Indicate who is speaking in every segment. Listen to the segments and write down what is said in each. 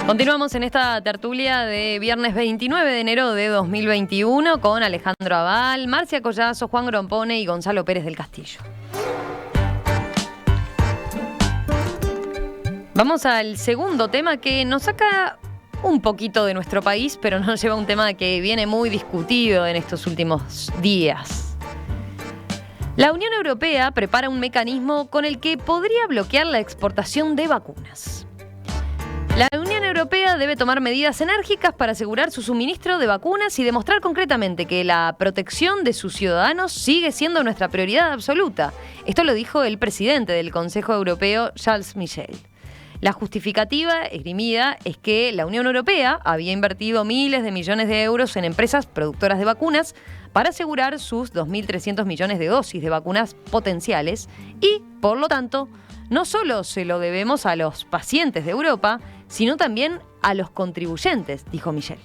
Speaker 1: Continuamos en esta tertulia de viernes 29 de enero de 2021 con Alejandro Abal, Marcia Collazo, Juan Grompone y Gonzalo Pérez del Castillo. Vamos al segundo tema que nos saca un poquito de nuestro país, pero nos lleva a un tema que viene muy discutido en estos últimos días. La Unión Europea prepara un mecanismo con el que podría bloquear la exportación de vacunas. La Unión Europea debe tomar medidas enérgicas para asegurar su suministro de vacunas y demostrar concretamente que la protección de sus ciudadanos sigue siendo nuestra prioridad absoluta. Esto lo dijo el presidente del Consejo Europeo, Charles Michel. La justificativa esgrimida es que la Unión Europea había invertido miles de millones de euros en empresas productoras de vacunas para asegurar sus 2.300 millones de dosis de vacunas potenciales y, por lo tanto, no solo se lo debemos a los pacientes de Europa, sino también a los contribuyentes, dijo Michel.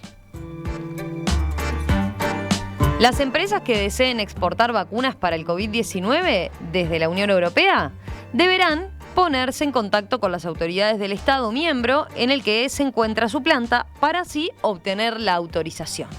Speaker 1: Las empresas que deseen exportar vacunas para el COVID-19 desde la Unión Europea deberán ponerse en contacto con las autoridades del Estado miembro en el que se encuentra su planta para así obtener la autorización.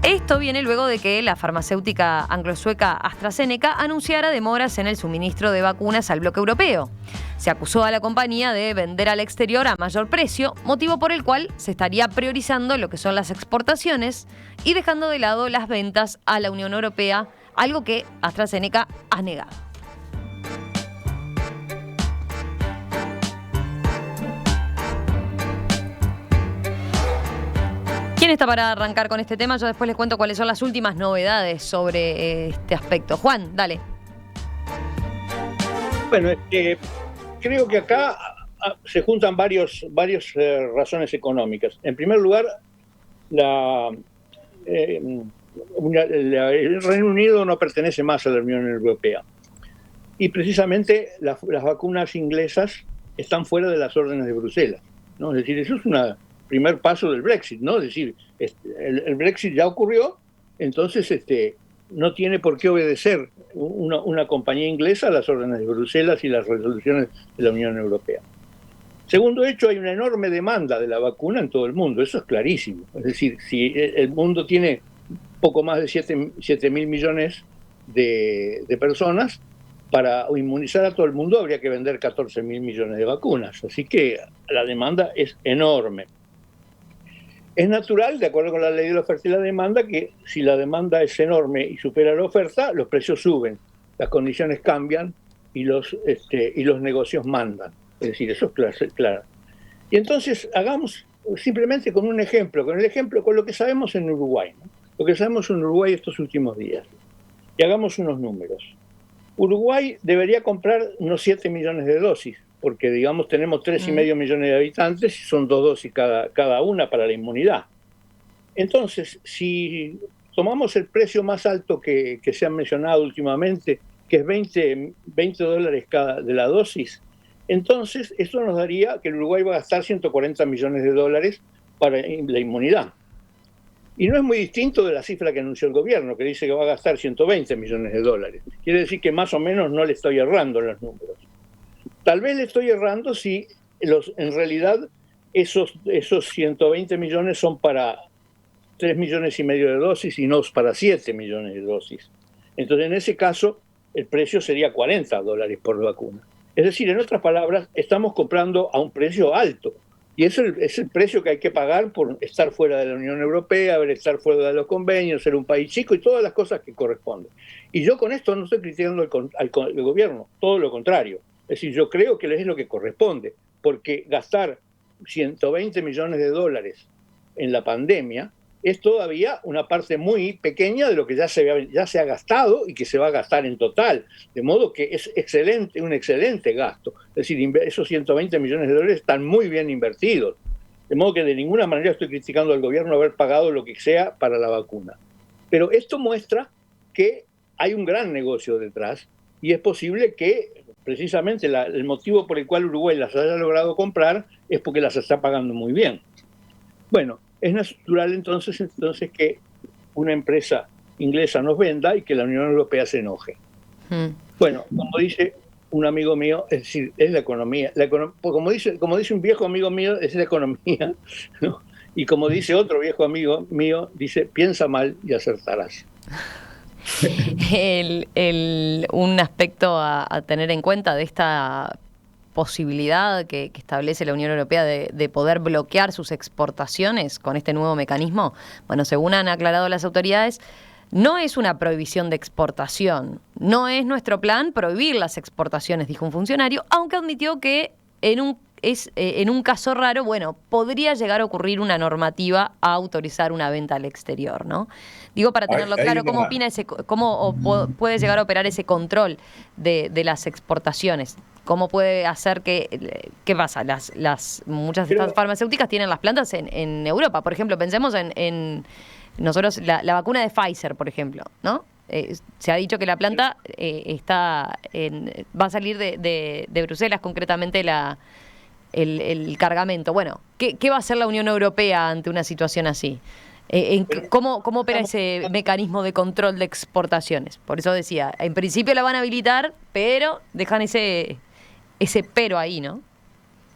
Speaker 1: Esto viene luego de que la farmacéutica anglo-sueca AstraZeneca anunciara demoras en el suministro de vacunas al bloque europeo. Se acusó a la compañía de vender al exterior a mayor precio, motivo por el cual se estaría priorizando lo que son las exportaciones y dejando de lado las ventas a la Unión Europea, algo que AstraZeneca ha negado. ¿Quién está para arrancar con este tema? Yo después les cuento cuáles son las últimas novedades sobre este aspecto. Juan, dale.
Speaker 2: Bueno, creo que acá se juntan varias razones económicas. En primer lugar, el Reino Unido no pertenece más a la Unión Europea. Y precisamente las vacunas inglesas están fuera de las órdenes de Bruselas, ¿no? Es decir, eso es un primer paso del Brexit, ¿no? Es decir, el Brexit ya ocurrió, entonces no tiene por qué obedecer una compañía inglesa a las órdenes de Bruselas y las resoluciones de la Unión Europea. Segundo hecho, hay una enorme demanda de la vacuna en todo el mundo, eso es clarísimo. Es decir, si el mundo tiene poco más de 7.000 millones de personas, para inmunizar a todo el mundo habría que vender 14.000 millones de vacunas. Así que la demanda es enorme. Es natural, de acuerdo con la ley de la oferta y la demanda, que si la demanda es enorme y supera la oferta, los precios suben, las condiciones cambian y los negocios mandan. Es decir, eso es claro. Y entonces hagamos simplemente con un ejemplo, con lo que sabemos en Uruguay, ¿no? Lo que sabemos en Uruguay estos últimos días. Y hagamos unos números. Uruguay debería comprar unos 7 millones de dosis, porque digamos tenemos 3,5 millones de habitantes y son 2 dosis cada una para la inmunidad. Entonces, si tomamos el precio más alto que se ha mencionado últimamente, que es $20 cada de la dosis, entonces esto nos daría que el Uruguay va a gastar 140 millones de dólares para la inmunidad. Y no es muy distinto de la cifra que anunció el gobierno, que dice que va a gastar 120 millones de dólares. Quiere decir que más o menos no le estoy errando en los números. Tal vez le estoy errando si en realidad esos 120 millones son para 3,5 millones de dosis y no para 7 millones de dosis. Entonces, en ese caso, el precio sería $40 por vacuna. Es decir, en otras palabras, estamos comprando a un precio alto. Y es el precio que hay que pagar por estar fuera de la Unión Europea, estar fuera de los convenios, ser un país chico y todas las cosas que corresponden. Y yo con esto no estoy criticando al gobierno, todo lo contrario. Es decir, yo creo que es lo que corresponde, porque gastar 120 millones de dólares en la pandemia es todavía una parte muy pequeña de lo que ya se ha gastado y que se va a gastar en total. De modo que es un excelente gasto. Es decir, esos 120 millones de dólares están muy bien invertidos. De modo que de ninguna manera estoy criticando al gobierno haber pagado lo que sea para la vacuna. Pero esto muestra que hay un gran negocio detrás y es posible que precisamente el motivo por el cual Uruguay las haya logrado comprar es porque las está pagando muy bien. Bueno, es natural entonces que una empresa inglesa nos venda y que la Unión Europea se enoje. Bueno, como dice un amigo mío, es decir, es la economía. Como dice un viejo amigo mío, es la economía, ¿no? Y como dice otro viejo amigo mío, dice, piensa mal y acertarás.
Speaker 1: Un aspecto a tener en cuenta de esta posibilidad que establece la Unión Europea de poder bloquear sus exportaciones con este nuevo mecanismo, bueno, según han aclarado las autoridades, no es una prohibición de exportación. No es nuestro plan prohibir las exportaciones, dijo un funcionario, aunque admitió que en un caso raro, bueno, podría llegar a ocurrir una normativa a autorizar una venta al exterior, ¿no? Digo, para tenerlo claro, ¿cómo opina puede llegar a operar ese control de las exportaciones? ¿Cómo puede hacer qué pasa? Muchas de estas farmacéuticas tienen las plantas en Europa. Por ejemplo, pensemos en nosotros, la vacuna de Pfizer, por ejemplo, ¿no? Se ha dicho que la planta va a salir de Bruselas, concretamente el cargamento. Bueno, ¿qué va a hacer la Unión Europea ante una situación así? ¿Cómo opera ese mecanismo de control de exportaciones? Por eso decía, en principio la van a habilitar, pero dejan ese pero ahí, ¿no?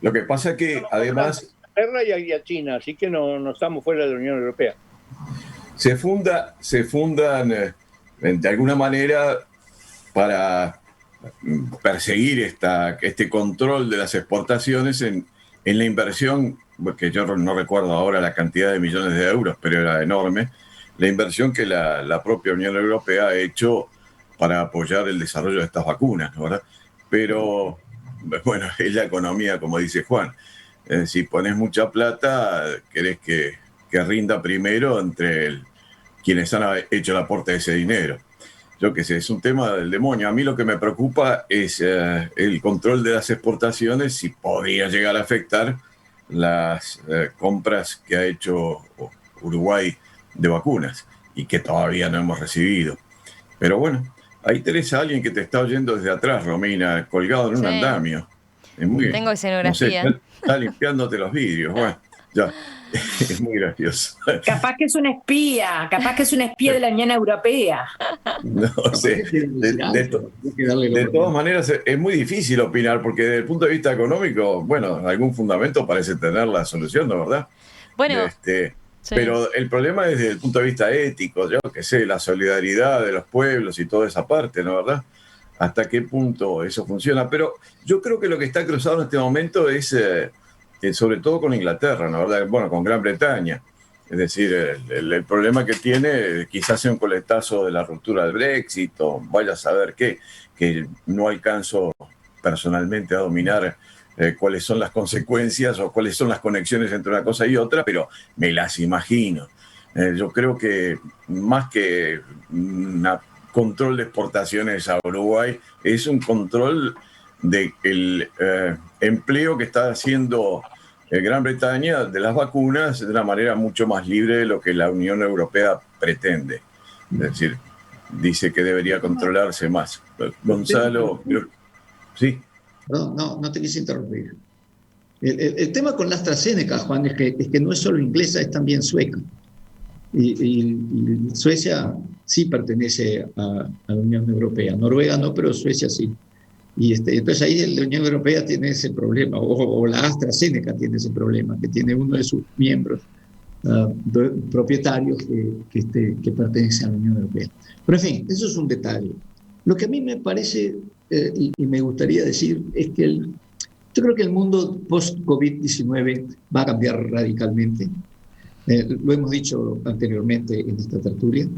Speaker 3: Lo que pasa es que además
Speaker 2: Y a China, así que no estamos fuera de la Unión Europea.
Speaker 3: se fundan de alguna manera para perseguir este control de las exportaciones en la inversión, que yo no recuerdo ahora la cantidad de millones de euros, pero era enorme, la inversión que la propia Unión Europea ha hecho para apoyar el desarrollo de estas vacunas, ¿no? ¿Verdad? Pero, bueno, es la economía, como dice Juan. Si pones mucha plata, querés que rinda primero entre quienes han hecho el aporte de ese dinero. Yo qué sé, es un tema del demonio. A mí lo que me preocupa es el control de las exportaciones, si podría llegar a afectar las compras que ha hecho Uruguay de vacunas y que todavía no hemos recibido. Pero bueno, ahí tenés a alguien que te está oyendo desde atrás, Romina, colgado en un andamio.
Speaker 1: Tengo escenografía.
Speaker 3: No sé, está limpiándote los vidrios. Bueno, ya. Es muy gracioso.
Speaker 4: Capaz que es una espía de la Unión Europea.
Speaker 3: No sé. De todas maneras, es muy difícil opinar, porque desde el punto de vista económico, bueno, algún fundamento parece tener la solución, ¿no? ¿Verdad?
Speaker 1: Bueno.
Speaker 3: Sí. Pero el problema es desde el punto de vista ético, yo qué sé, la solidaridad de los pueblos y toda esa parte, ¿no? ¿Verdad? Hasta qué punto eso funciona. Pero yo creo que lo que está cruzado en este momento es, sobre todo con Inglaterra, ¿no? ¿Verdad? Bueno, con Gran Bretaña. Es decir, el problema que tiene quizás sea un coletazo de la ruptura del Brexit o vaya a saber qué, que no alcanzo personalmente a dominar cuáles son las consecuencias o cuáles son las conexiones entre una cosa y otra, pero me las imagino. Yo creo que más que un control de exportaciones a Uruguay, es un control del empleo que está haciendo Gran Bretaña de las vacunas de una manera mucho más libre de lo que la Unión Europea pretende. Es decir, dice que debería controlarse más. Gonzalo, sí.
Speaker 5: No te quise interrumpir. El tema con la AstraZeneca, Juan, es que no es solo inglesa, es también sueca. Y Suecia sí pertenece a la Unión Europea. Noruega no, pero Suecia sí. Y entonces ahí la Unión Europea tiene ese problema, o la AstraZeneca tiene ese problema, que tiene uno de sus miembros propietarios que pertenece a la Unión Europea. Pero en fin, eso es un detalle. Lo que a mí me parece y me gustaría decir es que yo creo que el mundo post-COVID-19 va a cambiar radicalmente. Lo hemos dicho anteriormente en esta tertulia.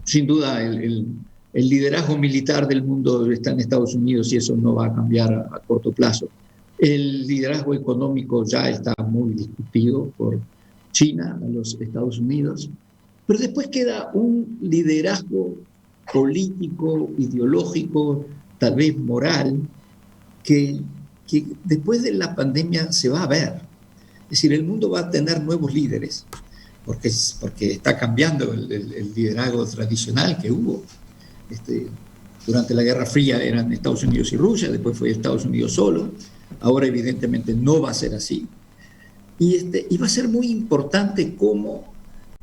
Speaker 5: Sin duda el liderazgo militar del mundo está en Estados Unidos y eso no va a cambiar a corto plazo. El liderazgo económico ya está muy discutido por China, a los Estados Unidos, pero después queda un liderazgo político, ideológico, tal vez moral, que después de la pandemia se va a ver. Es decir, el mundo va a tener nuevos líderes, porque está cambiando el liderazgo tradicional que hubo. Durante la Guerra Fría eran Estados Unidos y Rusia, después fue Estados Unidos solo, ahora evidentemente no va a ser así. Y va a ser muy importante cómo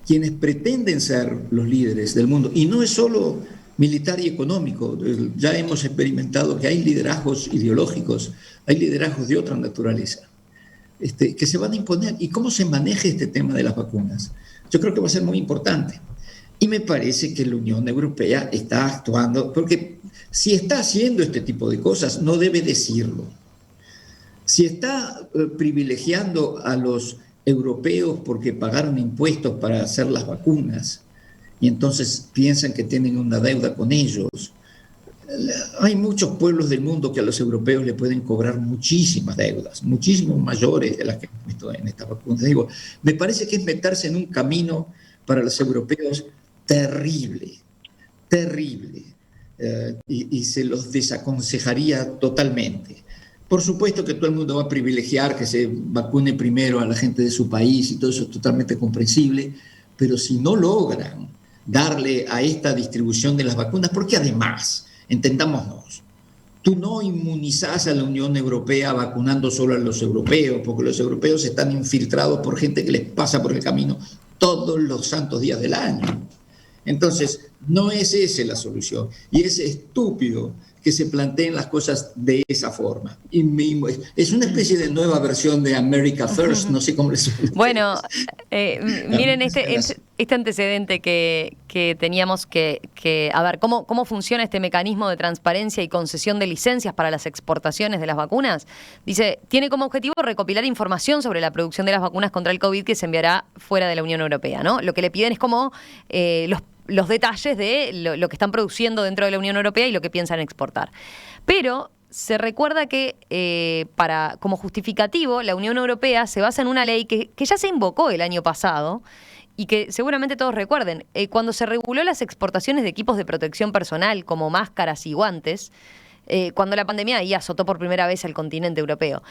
Speaker 5: quienes pretenden ser los líderes del mundo, y no es solo militar y económico. Ya hemos experimentado que hay liderazgos ideológicos, hay liderazgos de otra naturaleza, que se van a imponer. ¿Y cómo se maneja este tema de las vacunas? Yo creo que va a ser muy importante. Y me parece que la Unión Europea está actuando, porque si está haciendo este tipo de cosas, no debe decirlo. Si está privilegiando a los europeos porque pagaron impuestos para hacer las vacunas y entonces piensan que tienen una deuda con ellos, hay muchos pueblos del mundo que a los europeos le pueden cobrar muchísimas deudas, muchísimo mayores de las que hemos visto en estas vacunas. Digo, me parece que es meterse en un camino para los europeos terrible, terrible, y se los desaconsejaría totalmente. Por supuesto que todo el mundo va a privilegiar que se vacune primero a la gente de su país y todo eso es totalmente comprensible, pero si no logran darle a esta distribución de las vacunas, porque además, entendámonos, tú no inmunizás a la Unión Europea vacunando solo a los europeos, porque los europeos están infiltrados por gente que les pasa por el camino todos los santos días del año. Entonces, no es esa la solución. Y es estúpido que se planteen las cosas de esa forma. Y es una especie de nueva versión de America First, no sé cómo les suena.
Speaker 1: Bueno, miren este antecedente que teníamos que a ver, ¿cómo funciona este mecanismo de transparencia y concesión de licencias para las exportaciones de las vacunas? Dice, tiene como objetivo recopilar información sobre la producción de las vacunas contra el COVID que se enviará fuera de la Unión Europea, ¿no? Lo que le piden es como los detalles de lo que están produciendo dentro de la Unión Europea y lo que piensan exportar. Pero se recuerda que como justificativo la Unión Europea se basa en una ley que ya se invocó el año pasado y que seguramente todos recuerden. Cuando se reguló las exportaciones de equipos de protección personal como máscaras y guantes, cuando la pandemia ahí azotó por primera vez al continente europeo.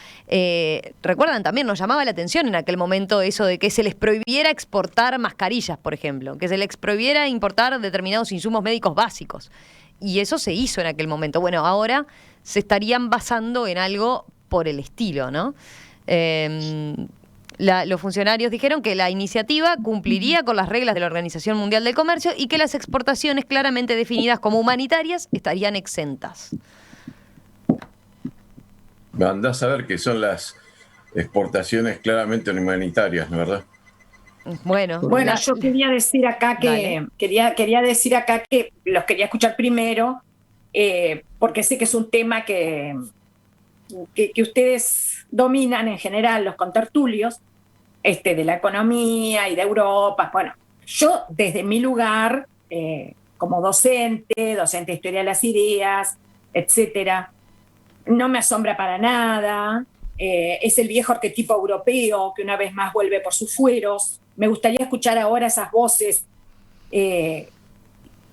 Speaker 1: Recuerdan también, nos llamaba la atención en aquel momento eso de que se les prohibiera exportar mascarillas, por ejemplo, que se les prohibiera importar determinados insumos médicos básicos. Y eso se hizo en aquel momento. Bueno, ahora se estarían basando en algo por el estilo, ¿no? Los funcionarios dijeron que la iniciativa cumpliría con las reglas de la Organización Mundial del Comercio y que las exportaciones claramente definidas como humanitarias estarían exentas.
Speaker 3: Andás a ver que son las exportaciones claramente humanitarias, ¿no, verdad?
Speaker 1: Bueno,
Speaker 4: yo quería decir acá que quería decir acá que los quería escuchar primero, porque sé que es un tema que ustedes dominan en general, los contertulios, de la economía y de Europa. Bueno, yo desde mi lugar, como docente de historia de las ideas, etcétera, no me asombra para nada. Es el viejo arquetipo europeo que una vez más vuelve por sus fueros. Me gustaría escuchar ahora esas voces, de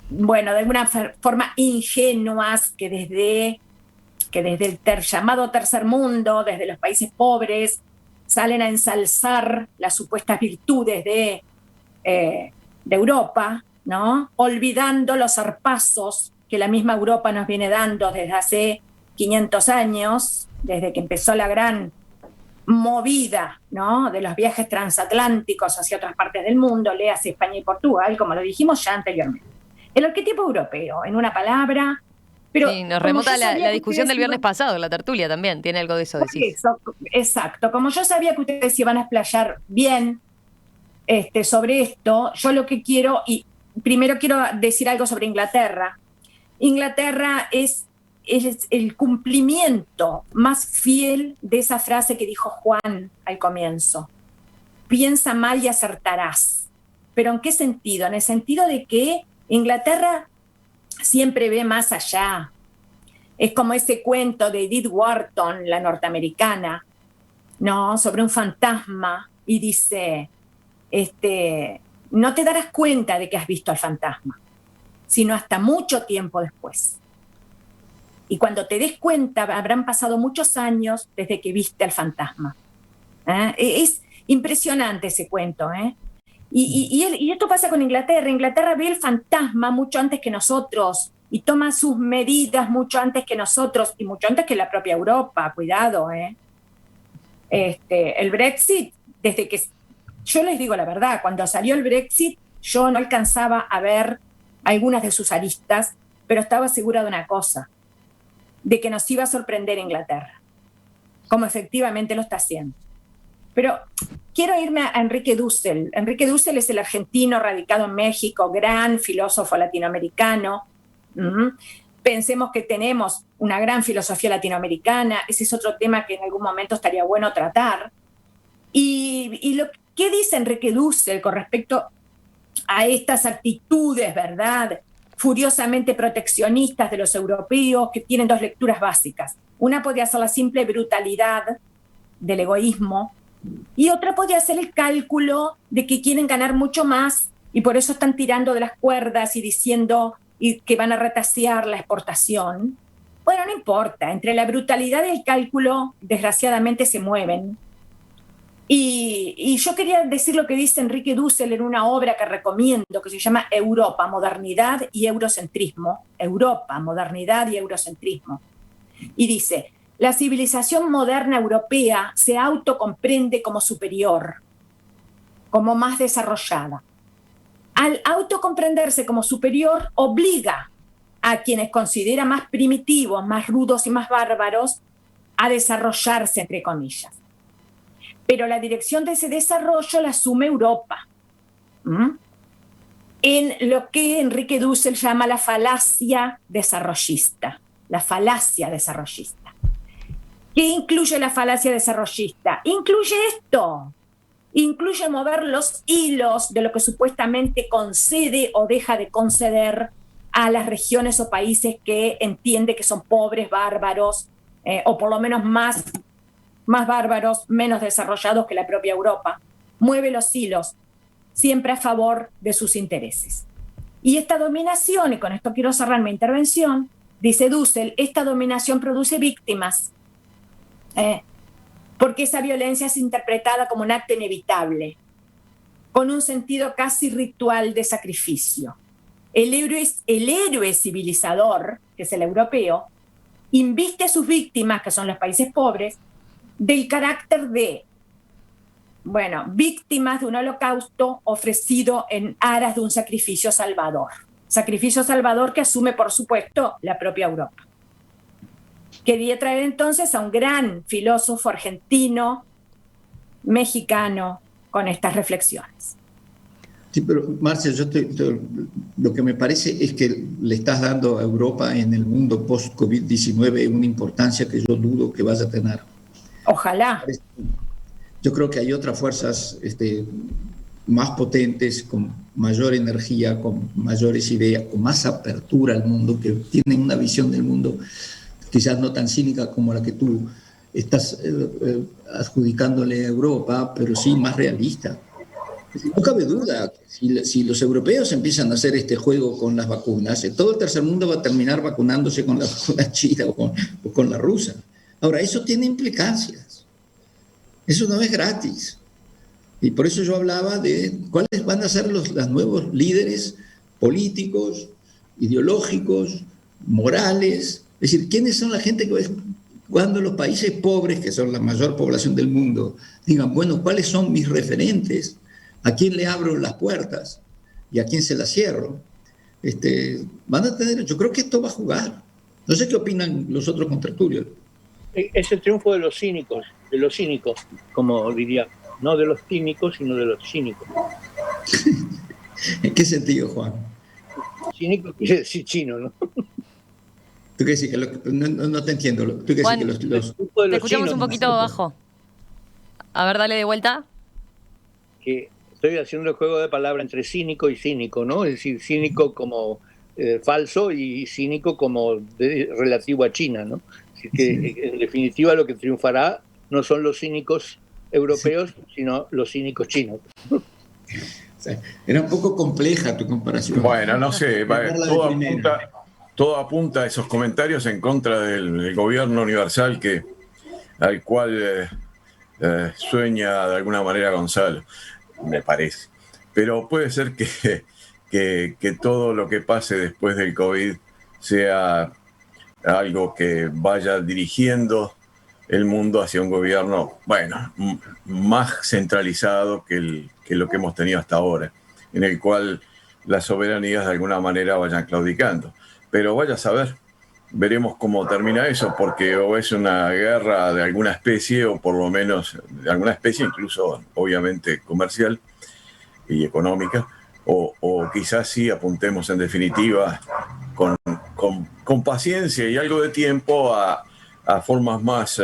Speaker 4: alguna forma ingenuas, que desde el llamado tercer mundo, desde los países pobres, salen a ensalzar las supuestas virtudes de Europa, ¿no? Olvidando los zarpazos que la misma Europa nos viene dando desde hace 500 años, desde que empezó la gran movida, ¿no?, de los viajes transatlánticos hacia otras partes del mundo, léase España y Portugal, como lo dijimos ya anteriormente. El arquetipo europeo, en una palabra. Pero
Speaker 1: sí, nos remota la discusión del viernes pasado, la tertulia también, tiene algo de eso, decís.
Speaker 4: Exacto, como yo sabía que ustedes se iban a explayar bien sobre esto, yo lo que quiero, y primero quiero decir algo sobre Inglaterra. Inglaterra es el cumplimiento más fiel de esa frase que dijo Juan al comienzo. Piensa mal y acertarás. ¿Pero en qué sentido? En el sentido de que Inglaterra siempre ve más allá. Es como ese cuento de Edith Wharton, la norteamericana, ¿no?, sobre un fantasma, y dice, no te darás cuenta de que has visto al fantasma, sino hasta mucho tiempo después. Y cuando te des cuenta, habrán pasado muchos años desde que viste al fantasma. Es impresionante ese cuento, ¿eh? Y esto pasa con Inglaterra. Inglaterra ve el fantasma mucho antes que nosotros y toma sus medidas mucho antes que nosotros y mucho antes que la propia Europa. Cuidado, ¿eh? El Brexit, desde que... Yo les digo la verdad, cuando salió el Brexit, yo no alcanzaba a ver algunas de sus aristas pero estaba segura de una cosa, de que nos iba a sorprender Inglaterra, como efectivamente lo está haciendo. Pero quiero irme a Enrique Dussel. Enrique Dussel es el argentino radicado en México, gran filósofo latinoamericano. Pensemos que tenemos una gran filosofía latinoamericana, ese es otro tema que en algún momento estaría bueno tratar. Y ¿qué dice Enrique Dussel con respecto a estas actitudes, verdad, furiosamente proteccionistas de los europeos, que tienen dos lecturas básicas? Una podría ser la simple brutalidad del egoísmo, y otra podría ser el cálculo de que quieren ganar mucho más y por eso están tirando de las cuerdas y diciendo que van a retasear la exportación. Bueno, no importa, entre la brutalidad y el cálculo desgraciadamente se mueven. Y yo quería decir lo que dice Enrique Dussel en una obra que recomiendo, que se llama Europa, modernidad y eurocentrismo. Europa, modernidad y eurocentrismo. Y dice: la civilización moderna europea se autocomprende como superior, como más desarrollada. Al autocomprenderse como superior, obliga a quienes considera más primitivos, más rudos y más bárbaros a desarrollarse, entre comillas. Pero la dirección de ese desarrollo la asume Europa, en lo que Enrique Dussel llama la falacia desarrollista. La falacia desarrollista. ¿Qué incluye la falacia desarrollista? Incluye esto. Incluye mover los hilos de lo que supuestamente concede o deja de conceder a las regiones o países que entiende que son pobres, bárbaros, o por lo menos más bárbaros, menos desarrollados que la propia Europa. Mueve los hilos, siempre a favor de sus intereses. Y esta dominación, y con esto quiero cerrar mi intervención, dice Dussel, esta dominación produce víctimas, porque esa violencia es interpretada como un acto inevitable, con un sentido casi ritual de sacrificio. El héroe civilizador, que es el europeo, inviste a sus víctimas, que son los países pobres, del carácter de, víctimas de un holocausto ofrecido en aras de un sacrificio salvador. Sacrificio salvador que asume, por supuesto, la propia Europa. Quería traer entonces a un gran filósofo argentino, mexicano, con estas reflexiones.
Speaker 5: Sí, pero Marcia, lo que me parece es que le estás dando a Europa en el mundo post-COVID-19 una importancia que yo dudo que vaya a tener.
Speaker 4: Ojalá.
Speaker 5: Yo creo que hay otras fuerzas más potentes, con mayor energía, con mayores ideas, con más apertura al mundo, que tienen una visión del mundo quizás no tan cínica como la que tú estás adjudicándole a Europa, pero sí más realista. No cabe duda, si los europeos empiezan a hacer este juego con las vacunas, todo el tercer mundo va a terminar vacunándose con la vacuna china o con la rusa. Ahora, eso tiene implicancias. Eso no es gratis. Y por eso yo hablaba de cuáles van a ser los nuevos líderes políticos, ideológicos, morales. Es decir, ¿quiénes son la gente que cuando los países pobres, que son la mayor población del mundo, digan, bueno, ¿cuáles son mis referentes? ¿A quién le abro las puertas? ¿Y a quién se las cierro? Van a tener, yo creo que esto va a jugar. No sé qué opinan los otros contertulios.
Speaker 2: Es el triunfo de los cínicos, como diría, no de los cínicos, sino de los cínicos.
Speaker 5: ¿En qué sentido, Juan?
Speaker 2: Cínico quiere decir chino, ¿no?
Speaker 5: ¿Tú qué decís? No te entiendo. ¿Tú qué
Speaker 1: Juan,
Speaker 5: decís?
Speaker 1: Te escuchamos un poquito bajo. A ver, dale de vuelta.
Speaker 2: Que estoy haciendo el juego de palabras entre cínico y cínico, ¿no? Es decir, cínico como falso y cínico como relativo a China, ¿no? Así que, sí. En definitiva, lo que triunfará no son los cínicos europeos, sí, sino los cínicos chinos.
Speaker 5: O sea, era un poco compleja tu comparación.
Speaker 3: Bueno, no sé, todo apunta a esos comentarios en contra del gobierno universal al cual sueña de alguna manera Gonzalo, me parece. Pero puede ser que todo lo que pase después del COVID sea algo que vaya dirigiendo el mundo hacia un gobierno, más centralizado que lo que hemos tenido hasta ahora, en el cual las soberanías de alguna manera vayan claudicando. pero vaya a saber, veremos cómo termina eso, porque o es una guerra de alguna especie, o por lo menos de alguna especie, incluso obviamente comercial y económica, o quizás sí apuntemos en definitiva con paciencia y algo de tiempo a formas más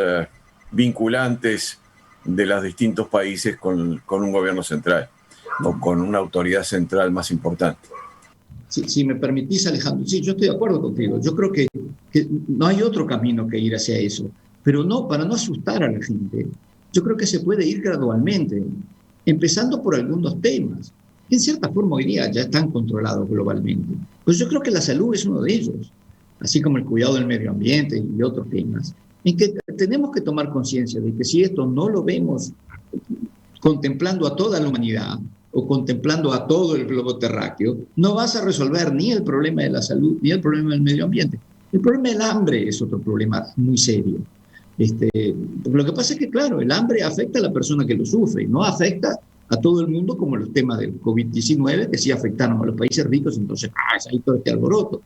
Speaker 3: vinculantes de los distintos países con un gobierno central o con una autoridad central más importante.
Speaker 5: Si me permitís, Alejandro, sí, yo estoy de acuerdo contigo. Yo creo que no hay otro camino que ir hacia eso, pero no para no asustar a la gente. Yo creo que se puede ir gradualmente, empezando por algunos temas que en cierta forma hoy día ya están controlados globalmente. Pues yo creo que la salud es uno de ellos, así como el cuidado del medio ambiente y otros temas, en que tenemos que tomar conciencia de que si esto no lo vemos contemplando a toda la humanidad o contemplando a todo el globo terráqueo, no vas a resolver ni el problema de la salud ni el problema del medio ambiente. El problema del hambre es otro problema muy serio. Lo que pasa es que, claro, el hambre afecta a la persona que lo sufre y no afecta a todo el mundo como los temas del COVID-19, que sí afectaron a los países ricos, entonces ahí todo este alboroto.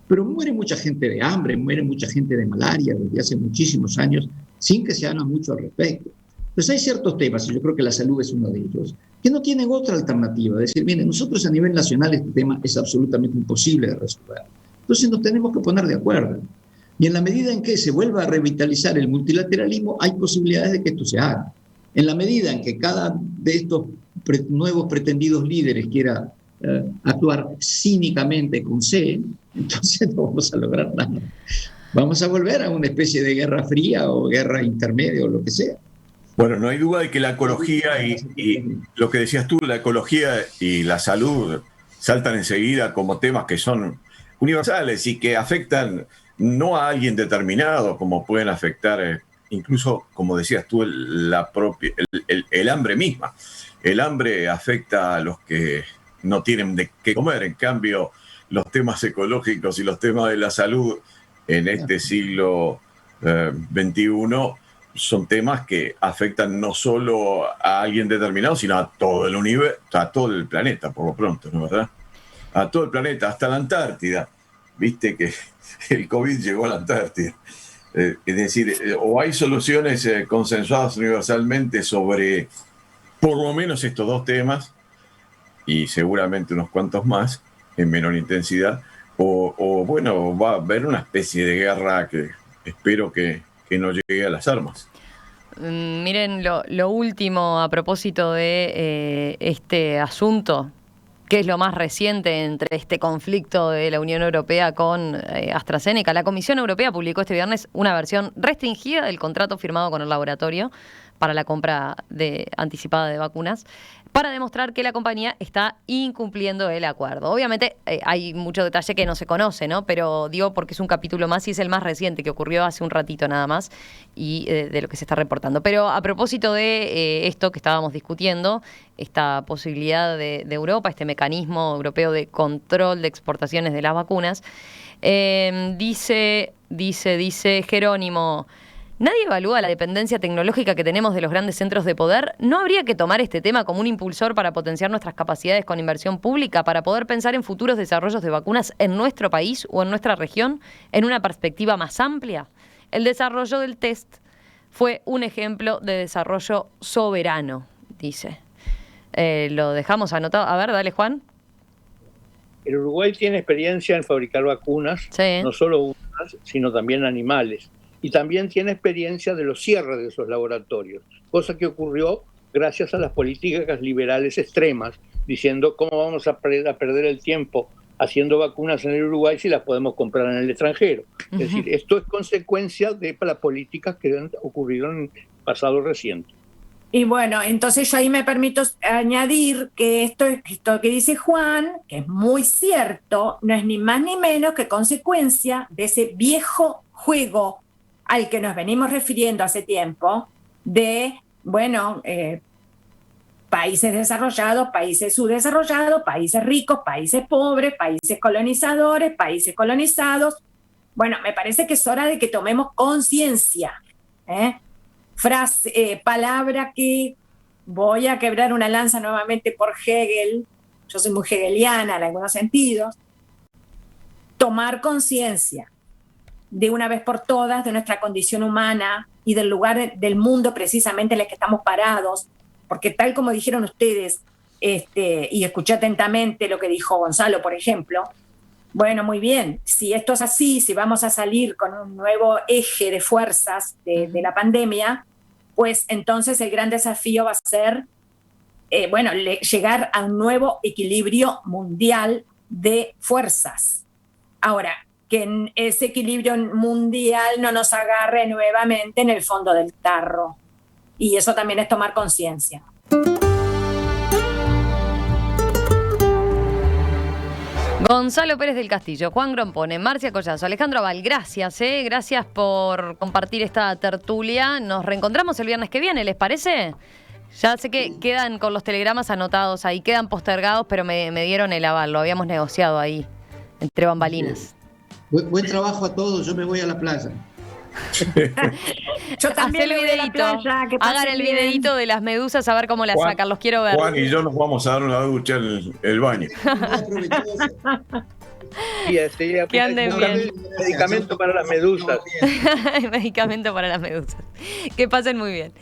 Speaker 5: Pero muere mucha gente de hambre, muere mucha gente de malaria desde hace muchísimos años, sin que se haga mucho al respecto. Entonces hay ciertos temas, y yo creo que la salud es uno de ellos, que no tienen otra alternativa. Es decir, miren, nosotros a nivel nacional este tema es absolutamente imposible de resolver. Entonces nos tenemos que poner de acuerdo. Y en la medida en que se vuelva a revitalizar el multilateralismo, hay posibilidades de que esto se haga. En la medida en que cada de estos nuevos pretendidos líderes quiera actuar cínicamente con C, entonces no vamos a lograr nada. Vamos a volver a una especie de guerra fría o guerra intermedia o lo que sea.
Speaker 3: Bueno, no hay duda de que la ecología y lo que decías tú, la ecología y la salud saltan enseguida como temas que son universales y que afectan no a alguien determinado, como pueden afectar incluso, como decías tú, el hambre misma. El hambre afecta a los que no tienen de qué comer. En cambio, los temas ecológicos y los temas de la salud en este siglo XXI son temas que afectan no solo a alguien determinado, sino a todo el universo, a todo el planeta, por lo pronto, ¿no es verdad? A todo el planeta, hasta la Antártida. Viste que el COVID llegó a la Antártida. Es decir, o hay soluciones consensuadas universalmente sobre por lo menos estos dos temas, y seguramente unos cuantos más, en menor intensidad, o bueno, va a haber una especie de guerra que espero que no llegue a las armas.
Speaker 1: Miren, lo último a propósito de este asunto, que es lo más reciente entre este conflicto de la Unión Europea con AstraZeneca. La Comisión Europea publicó este viernes una versión restringida del contrato firmado con el laboratorio para la compra anticipada de vacunas, para demostrar que la compañía está incumpliendo el acuerdo. Obviamente hay mucho detalle que no se conoce, ¿no? Pero digo porque es un capítulo más y es el más reciente, que ocurrió hace un ratito nada más, y de lo que se está reportando. Pero a propósito de esto que estábamos discutiendo, esta posibilidad de Europa, este mecanismo europeo de control de exportaciones de las vacunas, dice Jerónimo: ¿nadie evalúa la dependencia tecnológica que tenemos de los grandes centros de poder? ¿No habría que tomar este tema como un impulsor para potenciar nuestras capacidades con inversión pública, para poder pensar en futuros desarrollos de vacunas en nuestro país o en nuestra región en una perspectiva más amplia? El desarrollo del test fue un ejemplo de desarrollo soberano, dice. Lo dejamos anotado. A ver, dale, Juan.
Speaker 2: El Uruguay tiene experiencia en fabricar vacunas,
Speaker 1: Sí.
Speaker 2: No solo humanas, sino también animales. Y también tiene experiencia de los cierres de esos laboratorios, cosa que ocurrió gracias a las políticas liberales extremas, diciendo cómo vamos a perder el tiempo haciendo vacunas en el Uruguay si las podemos comprar en el extranjero. Es decir, esto es consecuencia de las políticas que han ocurrido en el pasado reciente.
Speaker 4: Y bueno, entonces yo ahí me permito añadir que esto que dice Juan, que es muy cierto, no es ni más ni menos que consecuencia de ese viejo juego al que nos venimos refiriendo hace tiempo, de, bueno, países desarrollados, países subdesarrollados, países ricos, países pobres, países colonizadores, países colonizados. Bueno, me parece que es hora de que tomemos conciencia. Palabra que voy a quebrar una lanza nuevamente por Hegel. Yo soy muy hegeliana en algunos sentidos. tomar conciencia de una vez por todas de nuestra condición humana y del lugar del mundo precisamente en el que estamos parados, porque tal como dijeron ustedes, y escuché atentamente lo que dijo Gonzalo, por ejemplo, bueno, muy bien, si esto es así, si vamos a salir con un nuevo eje de fuerzas de la pandemia, pues entonces el gran desafío va a ser, llegar a un nuevo equilibrio mundial de fuerzas. Ahora, que en ese equilibrio mundial no nos agarre nuevamente en el fondo del tarro. Y eso también es tomar conciencia.
Speaker 1: Gonzalo Pérez del Castillo, Juan Grompone, Marcia Collazo, Alejandro Aval, gracias, gracias por compartir esta tertulia. Nos reencontramos el viernes que viene, ¿les parece? Ya sé que quedan con los telegramas anotados ahí, quedan postergados, pero me dieron el aval, lo habíamos negociado ahí, entre bambalinas.
Speaker 5: Buen trabajo a todos, yo me voy a la playa.
Speaker 4: Yo también
Speaker 1: Hacé el videíto, hagan el videíto de las medusas a ver cómo las sacan, los quiero ver.
Speaker 3: Juan y yo nos vamos a dar una ducha en el baño.
Speaker 1: Que anden bien.
Speaker 2: Medicamento para las medusas.
Speaker 1: Medicamento para las medusas. Que pasen muy bien.